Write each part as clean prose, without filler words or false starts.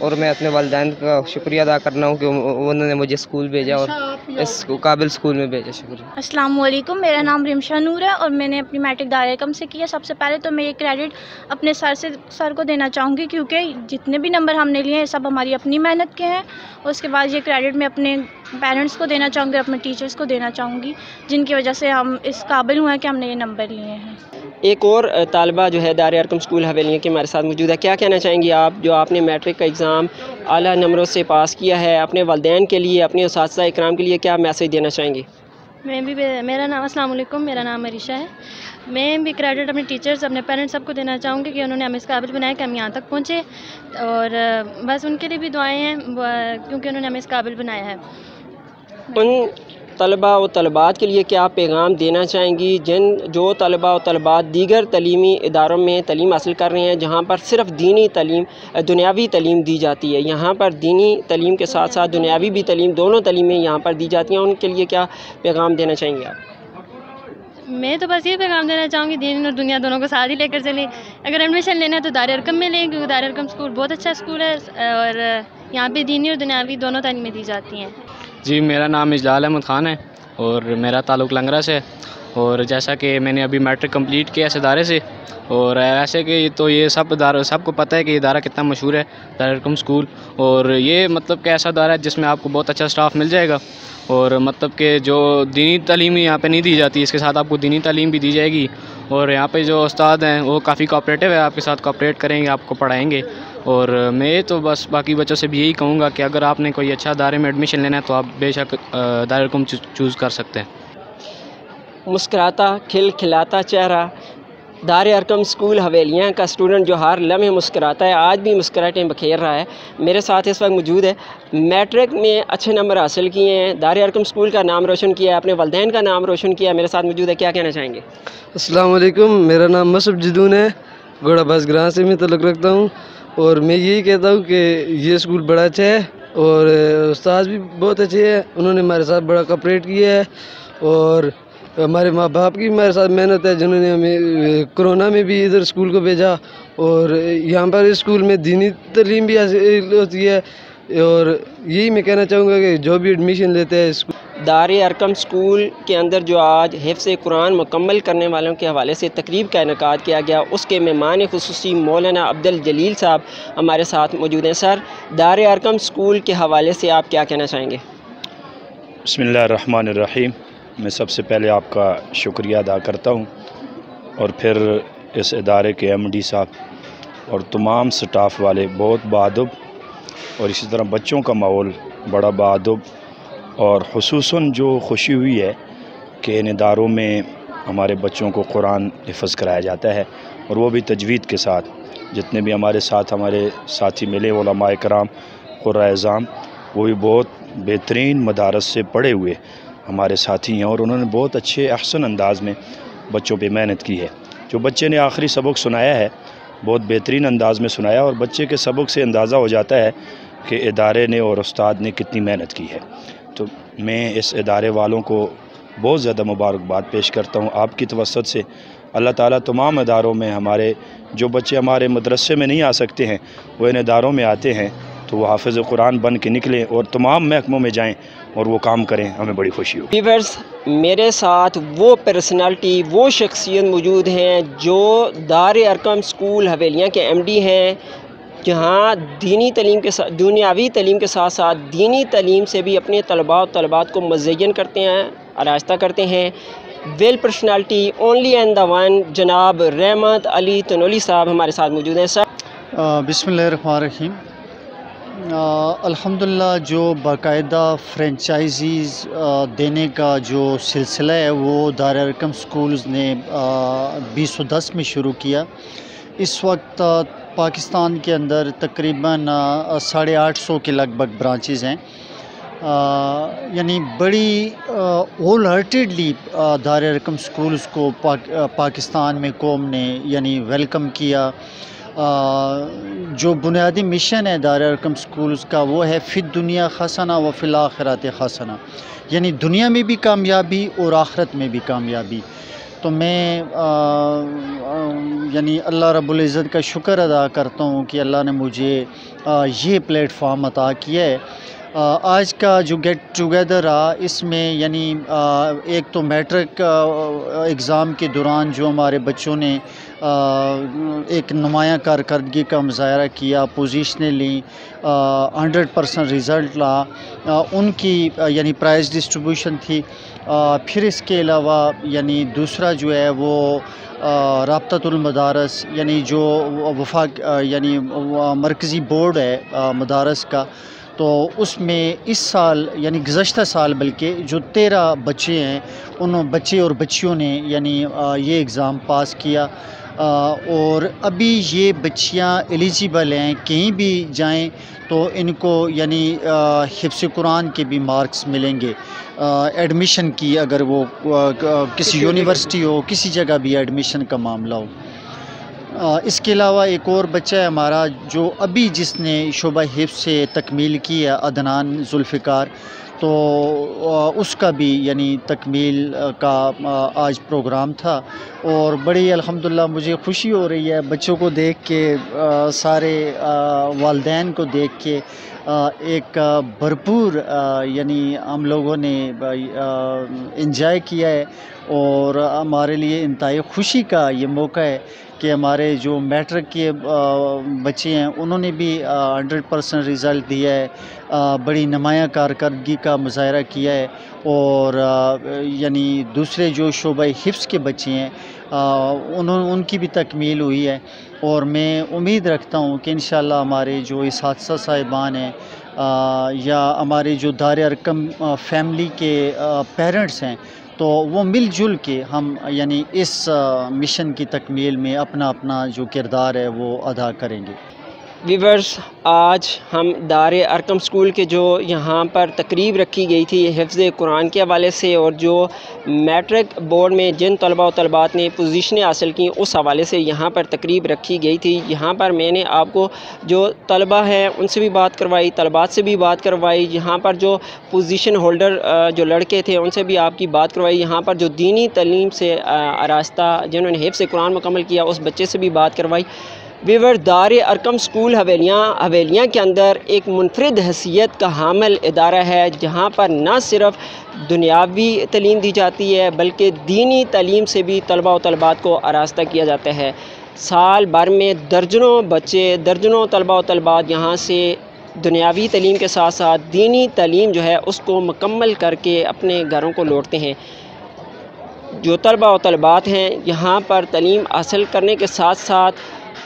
اور میں اپنے والدین کا شکریہ ادا کرنا ہوں کہ انہوں نے مجھے اسکول بھیجا اور اس قابل اسکول میں بھیجا. شکریہ. السلام علیکم، میرا نام رمشا نور ہے اور میں نے اپنی میٹرک دارالحکم سے کیا. سب سے پہلے تو میں یہ کریڈٹ اپنے سر کو دینا چاہوں گی، کیونکہ جتنے بھی نمبر ہم نے لیے ہیں سب ہماری اپنی محنت کے ہیں. اور اس کے بعد یہ کریڈٹ میں اپنے پیرنٹس کو دینا چاہوں گی، اپنے ٹیچرس کو دینا چاہوں گی، جن کی وجہ سے ہم اس قابل ہوئے ہیں کہ ہم نے یہ نمبر لیے ہیں. ایک اور طالبہ جو ہے دار ارقم اسکول حویلیاں کے ہمارے ساتھ موجود ہے. کیا کہنا چاہیں گی آپ جو آپ نے میٹرک کا ایگزام اعلیٰ نمبروں سے پاس کیا ہے، اپنے والدین کے لیے، اپنے اساتذہ اکرام کے لیے کیا میسیج دینا چاہیں گی؟ السلام علیکم، میرا نام عریشہ ہے. میں بھی کریڈٹ اپنے ٹیچرز، اپنے پیرنٹس سب کو دینا چاہوں گی کہ انہوں نے ہمیں اس قابل بنایا کہ ہم یہاں تک پہنچے، اور بس ان کے لیے بھی دعائیں ہیں کیونکہ انہوں نے ہمیں اس قابل بنایا ہے. ان طلباء و طلبات کے لیے کیا پیغام دینا چاہیں گی جو طلباء و طلبات دیگر تعلیمی اداروں میں تعلیم حاصل کر رہے ہیں جہاں پر صرف دینی تعلیم، دنیاوی تعلیم دی جاتی ہے، یہاں پر دینی تعلیم کے ساتھ ساتھ دنیاوی بھی تعلیم، دونوں تعلیمیں یہاں پر دی جاتی ہیں، ان کے لیے کیا پیغام دینا چاہیں گے آپ؟ میں تو بس یہ پیغام دینا چاہوں گی دین اور دنیا دونوں کو ساتھ ہی لے کر چلیں. اگر ایڈمیشن لینا ہے تو دار ارقم میں لیں، کیونکہ دار ارقم اسکول بہت اچھا اسکول ہے اور یہاں پہ دینی اور دنیاوی دونوں تعلیمیں دی جاتی ہیں. جی، میرا نام اجلال احمد خان ہے اور میرا تعلق لنگرا سے ہے، اور جیسا کہ میں نے ابھی میٹرک کمپلیٹ کیا اس ادارے سے، اور ایسے کہ تو یہ سب کو پتہ ہے کہ یہ ادارہ کتنا مشہور ہے دار ارقم اسکول، اور یہ مطلب کہ ایسا ادارہ ہے جس میں آپ کو بہت اچھا اسٹاف مل جائے گا، اور مطلب کہ جو دینی تعلیم یہاں پہ نہیں دی جاتی اس کے ساتھ آپ کو دینی تعلیم بھی دی جائے گی، اور یہاں پہ جو استاد ہیں وہ کافی کوآپریٹیو ہے، آپ کے ساتھ کوآپریٹ کریں گے، آپ کو پڑھائیں گے. اور میں تو بس باقی بچوں سے بھی یہی کہوں گا کہ اگر آپ نے کوئی اچھا ادارے میں ایڈمیشن لینا ہے تو آپ بے شک دار ارقم چوز کر سکتے ہیں. مسکراتا کھلکھلاتا چہرہ دار ارقم اسکول حویلیاں کا اسٹوڈنٹ جو ہر لمحے مسکراتا ہے، آج بھی مسکراہٹیں بکھیر رہا ہے. میرے ساتھ اس وقت موجود ہے، میٹرک میں اچھے نمبر حاصل کیے ہیں، دار ارقم اسکول کا نام روشن کیا ہے، اپنے والدین کا نام روشن کیا ہے. میرے ساتھ موجود ہے، کیا کہنا چاہیں گے؟ السلام علیکم، میرا نام مصعب جدون ہے، گوڑا باز گراں سے میں تعلق رکھتا ہوں، اور میں یہی کہتا ہوں کہ یہ اسکول بڑا اچھا ہے اور استاد بھی بہت اچھے ہیں، انہوں نے ہمارے ساتھ بڑا کوآپریٹ کیا ہے، اور ہمارے ماں باپ کی ہمارے ساتھ محنت ہے جنہوں نے ہمیں کرونا میں بھی ادھر اسکول کو بھیجا، اور یہاں پر اسکول میں دینی تعلیم بھی حاصل ہوتی ہے. اور یہی میں کہنا چاہوں گا کہ جو بھی ایڈمیشن لیتے ہیں اسکول دار ارقم اسکول کے اندر جو آج حفظ قرآن مکمل کرنے والوں کے حوالے سے تقریب کا انعقاد کیا گیا، اس کے مہمان خصوصی مولانا عبدالجلیل صاحب ہمارے ساتھ موجود ہیں. سر، دار ارقم اسکول کے حوالے سے آپ کیا کہنا چاہیں گے؟ بسم اللہ الرحمن الرحیم. میں سب سے پہلے آپ کا شکریہ ادا کرتا ہوں، اور پھر اس ادارے کے ایم ڈی صاحب اور تمام سٹاف والے بہت باادب، اور اسی طرح بچوں کا ماحول بڑا باادب، اور خصوصاً جو خوشی ہوئی ہے کہ ان اداروں میں ہمارے بچوں کو قرآن حفظ کرایا جاتا ہے، اور وہ بھی تجوید کے ساتھ. جتنے بھی ہمارے ساتھی ملے علماء کرام قرۂ اعظام، وہ بھی بہت بہترین مدارس سے پڑھے ہوئے ہمارے ساتھی ہیں، اور انہوں نے بہت اچھے احسن انداز میں بچوں پہ محنت کی ہے. جو بچے نے آخری سبق سنایا ہے بہت بہترین انداز میں سنایا، اور بچے کے سبق سے اندازہ ہو جاتا ہے کہ ادارے نے اور استاد نے کتنی محنت کی ہے. تو میں اس ادارے والوں کو بہت زیادہ مبارکباد پیش کرتا ہوں آپ کی توسط سے. اللہ تعالیٰ تمام اداروں میں ہمارے جو بچے ہمارے مدرسے میں نہیں آ سکتے ہیں وہ ان اداروں میں آتے ہیں تو وہ حافظ قرآن بن کے نکلیں اور تمام محکموں میں جائیں اور وہ کام کریں، ہمیں بڑی خوشی ہوگی. ویورز، میرے ساتھ وہ پرسنالٹی، وہ شخصیت موجود ہیں جو دار ارقم اسکول حویلیاں کے ایم ڈی ہیں، جہاں دینی تعلیم کے ساتھ دنیاوی تعلیم کے ساتھ ساتھ دینی تعلیم سے بھی اپنے طلباء و طالبات کو مزین کرتے ہیں، آراستہ کرتے ہیں. Well personality only and the one جناب رحمت علی تنولی صاحب ہمارے ساتھ موجود ہیں. سر، بسم اللہ الرحمن الرحیم. الحمدللہ جو باقاعدہ فرینچائزیز دینے کا جو سلسلہ ہے وہ دار ارقم سکولز نے 2010 میں شروع کیا. اس وقت پاکستان کے اندر تقریباً 850 کے لگ بھگ برانچز ہیں، یعنی بڑی ہول ہارٹیڈلی دار ارقم سکولز کو پاکستان میں قوم نے یعنی ویلکم کیا. جو بنیادی مشن ہے دار ارقم سکولز کا وہ ہے فی الدنیا حسنہ و فی الآخرۃ حسنہ، یعنی دنیا میں بھی کامیابی اور آخرت میں بھی کامیابی. تو میں یعنی اللہ رب العزت کا شکر ادا کرتا ہوں کہ اللہ نے مجھے یہ پلیٹ فارم عطا کیا ہے۔ آج کا جو گیٹ ٹوگیدر رہا، اس میں یعنی ایک تو میٹرک ایگزام کے دوران جو ہمارے بچوں نے ایک نمایاں کارکردگی کا مظاہرہ کیا، پوزیشنیں لیں، 100% رزلٹ لا، ان کی یعنی پرائز ڈسٹریبیوشن تھی۔ پھر اس کے علاوہ یعنی دوسرا جو ہے وہ رابطۃ المدارس یعنی جو وفاق یعنی مرکزی بورڈ ہے مدارس کا، تو اس میں اس سال یعنی گزشتہ سال بلکہ جو 13 بچے ہیں، ان بچے اور بچیوں نے یعنی یہ ایگزام پاس کیا، اور ابھی یہ بچیاں ایلیجیبل ہیں، کہیں بھی جائیں تو ان کو یعنی حفظ قرآن کے بھی مارکس ملیں گے ایڈمیشن کی، اگر وہ کسی یونیورسٹی ہو، کسی جگہ بھی ایڈمیشن کا معاملہ ہو۔ اس کے علاوہ ایک اور بچہ ہے ہمارا جو ابھی جس نے شعبہ حفظ سے تکمیل کی ہے، عدنان ذوالفقار، تو اس کا بھی یعنی تکمیل کا آج پروگرام تھا، اور بڑی الحمدللہ مجھے خوشی ہو رہی ہے بچوں کو دیکھ کے، سارے والدین کو دیکھ کے، ایک بھرپور یعنی ہم لوگوں نے انجوائے کیا ہے، اور ہمارے لیے انتہائی خوشی کا یہ موقع ہے کہ ہمارے جو میٹرک کے بچے ہیں انہوں نے بھی 100% رزلٹ دیا ہے، بڑی نمایاں کارکردگی کا مظاہرہ کیا ہے، اور یعنی دوسرے جو شعبہ حفظ کے بچے ہیں ان کی بھی تکمیل ہوئی ہے، اور میں امید رکھتا ہوں کہ انشاءاللہ ہمارے جو اساتذہ صاحبان ہیں یا ہمارے جو دار ارقم فیملی کے پیرنٹس ہیں، تو وہ مل جل کے ہم یعنی اس مشن کی تکمیل میں اپنا اپنا جو کردار ہے وہ ادا کریں گے۔ ویورز، آج ہم دار ارقم سکول کے جو یہاں پر تقریب رکھی گئی تھی حفظ قرآن کے حوالے سے، اور جو میٹرک بورڈ میں جن طلباء و طالبات نے پوزیشنیں حاصل کی اس حوالے سے یہاں پر تقریب رکھی گئی تھی۔ یہاں پر میں نے آپ کو جو طلباء ہیں ان سے بھی بات کروائی، طلبات سے بھی بات کروائی، یہاں پر جو پوزیشن ہولڈر جو لڑکے تھے ان سے بھی آپ کی بات کروائی، یہاں پر جو دینی تعلیم سے آراستہ جنہوں نے حفظ قرآن مکمل کیا اس بچے سے بھی بات کروائی۔ ویور، دار ارقم سکول حویلیاں کے اندر ایک منفرد حیثیت کا حامل ادارہ ہے، جہاں پر نہ صرف دنیاوی تعلیم دی جاتی ہے بلکہ دینی تعلیم سے بھی طلباء و طالبات کو آراستہ کیا جاتا ہے۔ سال بھر میں درجنوں بچے، درجنوں طلباء و طالبات یہاں سے دنیاوی تعلیم کے ساتھ ساتھ دینی تعلیم جو ہے اس کو مکمل کر کے اپنے گھروں کو لوٹتے ہیں۔ جو طلباء و طالبات ہیں یہاں پر تعلیم حاصل کرنے کے ساتھ ساتھ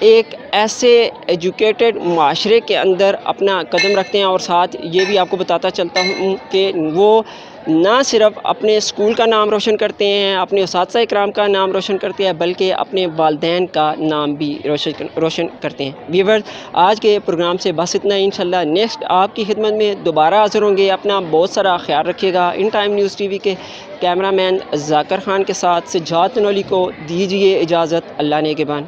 ایک ایسے ایجوکیٹڈ معاشرے کے اندر اپنا قدم رکھتے ہیں، اور ساتھ یہ بھی آپ کو بتاتا چلتا ہوں کہ وہ نہ صرف اپنے اسکول کا نام روشن کرتے ہیں، اپنے اساتذہ اکرام کا نام روشن کرتے ہیں، بلکہ اپنے والدین کا نام بھی روشن کرتے ہیں۔ ویورز، آج کے پروگرام سے بس اتنا ہی، انشاءاللہ نیکسٹ آپ کی خدمت میں دوبارہ حاضر ہوں گے۔ اپنا بہت سارا خیال رکھیے گا۔ ان ٹائم نیوز ٹی وی کے کیمرہ مین ذاکر خان کے ساتھ سجاد نولی کو دیجیے اجازت۔ اللہ نے کے بان۔